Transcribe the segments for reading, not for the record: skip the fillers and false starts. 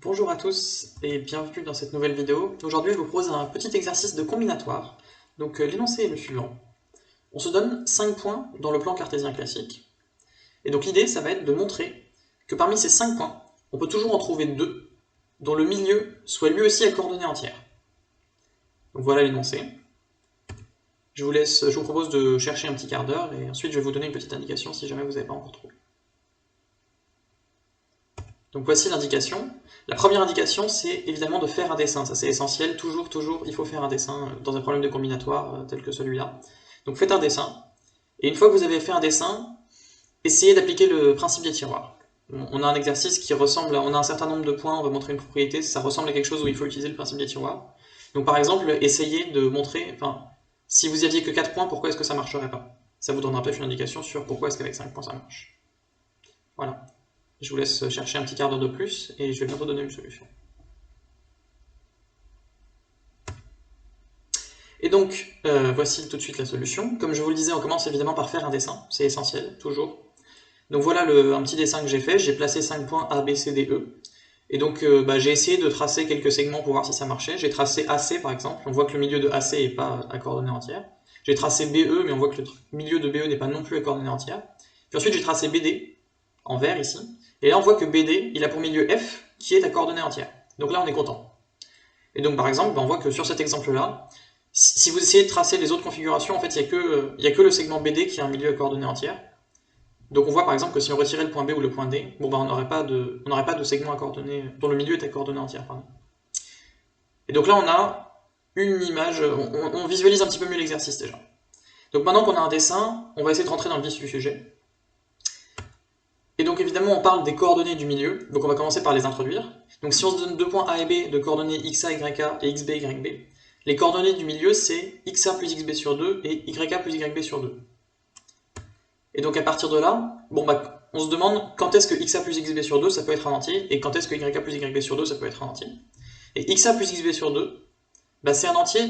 Bonjour à tous et bienvenue dans cette nouvelle vidéo. Aujourd'hui, je vous propose un petit exercice de combinatoire. Donc l'énoncé est le suivant. On se donne 5 points dans le plan cartésien classique. Et donc l'idée, ça va être de montrer que parmi ces 5 points, on peut toujours en trouver 2 dont le milieu soit lui aussi à coordonnées entières. Donc voilà l'énoncé. Je vous propose de chercher un petit quart d'heure et ensuite je vais vous donner une petite indication si jamais vous n'avez pas encore trouvé. Donc voici l'indication. La première indication, c'est évidemment de faire un dessin. Ça c'est essentiel. Toujours, il faut faire un dessin dans un problème de combinatoire tel que celui-là. Donc faites un dessin. Et une fois que vous avez fait un dessin, essayez d'appliquer le principe des tiroirs. On a un exercice qui ressemble, on a un certain nombre de points, on va montrer une propriété, ça ressemble à quelque chose où il faut utiliser le principe des tiroirs. Donc par exemple, essayez de montrer, si vous aviez que 4 points, pourquoi est-ce que ça ne marcherait pas? Ça vous donnera peut-être une indication sur pourquoi est-ce qu'avec 5 points ça marche. Voilà. Je vous laisse chercher un petit quart d'heure de plus et je vais bientôt donner une solution. Et donc, voici tout de suite la solution. Comme je vous le disais, on commence évidemment par faire un dessin, c'est essentiel, toujours. Donc voilà un petit dessin que j'ai fait, j'ai placé 5 points A, B, C, D, E. Et donc j'ai essayé de tracer quelques segments pour voir si ça marchait. J'ai tracé AC par exemple, on voit que le milieu de AC n'est pas à coordonnées entières. J'ai tracé BE, mais on voit que le milieu de BE n'est pas non plus à coordonnées entières. Puis ensuite j'ai tracé BD, en vert ici. Et là on voit que BD, il a pour milieu F, qui est à coordonnées entières. Donc là on est content. Et donc par exemple, on voit que sur cet exemple-là, si vous essayez de tracer les autres configurations, en fait il n'y a que le segment BD qui a un milieu à coordonnées entières. Donc on voit par exemple que si on retirait le point B ou le point D, on n'aurait pas de segment à coordonnées, dont le milieu est à coordonnées entières. Pardon. Et donc là on a une image, on visualise un petit peu mieux l'exercice déjà. Donc maintenant qu'on a un dessin, on va essayer de rentrer dans le vif du sujet. Et donc évidemment on parle des coordonnées du milieu, donc on va commencer par les introduire. Donc si on se donne 2 points A et B de coordonnées xa, yk et xb, yb, les coordonnées du milieu c'est xa plus xb sur 2 et yk plus yb sur 2. Et donc à partir de là, on se demande quand est-ce que xa plus xb sur 2 ça peut être un entier, et quand est-ce que yk plus yb sur 2 ça peut être un entier. Et xa plus xb sur 2, c'est un entier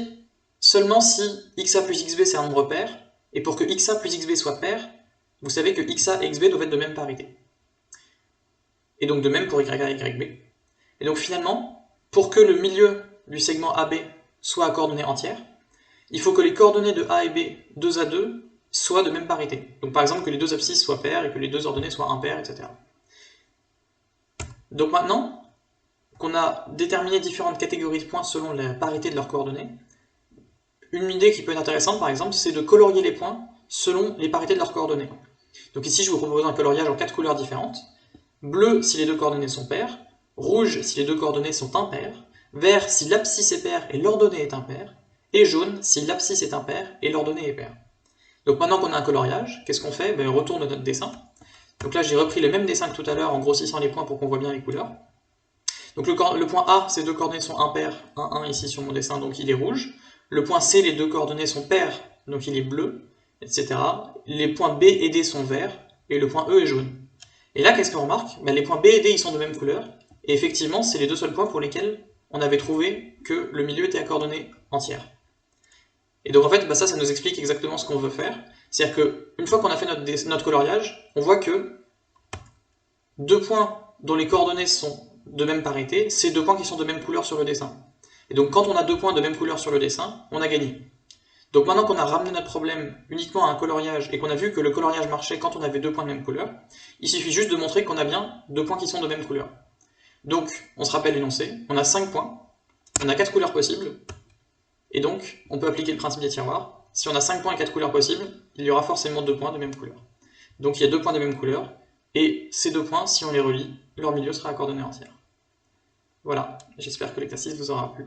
seulement si xa plus xb c'est un nombre pair, et pour que xa plus xb soit pair, vous savez que xa et xb doivent être de même parité. Et donc de même pour yk et yb. Et donc finalement, pour que le milieu du segment AB soit à coordonnées entières, il faut que les coordonnées de A et B, 2 à 2, soient de même parité. Donc par exemple que les deux abscisses soient paires et que les deux ordonnées soient impaires, etc. Donc maintenant qu'on a déterminé différentes catégories de points selon la parité de leurs coordonnées, une idée qui peut être intéressante par exemple, c'est de colorier les points selon les parités de leurs coordonnées. Donc ici je vous propose un coloriage en 4 couleurs différentes. Bleu si les deux coordonnées sont paires, rouge si les deux coordonnées sont impaires, vert si l'abscisse est paire et l'ordonnée est impaire, et jaune si l'abscisse est impaire et l'ordonnée est paire. Donc maintenant qu'on a un coloriage, qu'est-ce qu'on fait? On retourne notre dessin. Donc là j'ai repris le même dessin que tout à l'heure en grossissant les points pour qu'on voit bien les couleurs. Donc le point A, ces deux coordonnées sont impaires, 1, 1 ici sur mon dessin, donc il est rouge. Le point C, les deux coordonnées sont paires, donc il est bleu, etc. Les points B et D sont verts, et le point E est jaune. Et là, qu'est-ce qu'on remarque? Les points B et D, ils sont de même couleur, et effectivement, c'est les deux seuls points pour lesquels on avait trouvé que le milieu était à coordonnées entières. Et donc en fait, ça nous explique exactement ce qu'on veut faire. C'est-à-dire qu'une fois qu'on a fait notre coloriage, on voit que 2 points dont les coordonnées sont de même parité, c'est 2 points qui sont de même couleur sur le dessin. Et donc quand on a 2 points de même couleur sur le dessin, on a gagné. Donc maintenant qu'on a ramené notre problème uniquement à un coloriage et qu'on a vu que le coloriage marchait quand on avait 2 points de même couleur, il suffit juste de montrer qu'on a bien 2 points qui sont de même couleur. Donc on se rappelle l'énoncé, on a 5 points, on a 4 couleurs possibles, et donc on peut appliquer le principe des tiroirs. Si on a 5 points et 4 couleurs possibles, il y aura forcément 2 points de même couleur. Donc il y a 2 points de même couleur, et ces 2 points, si on les relie, leur milieu sera à coordonnées entières. Voilà, j'espère que l'exercice vous aura plu.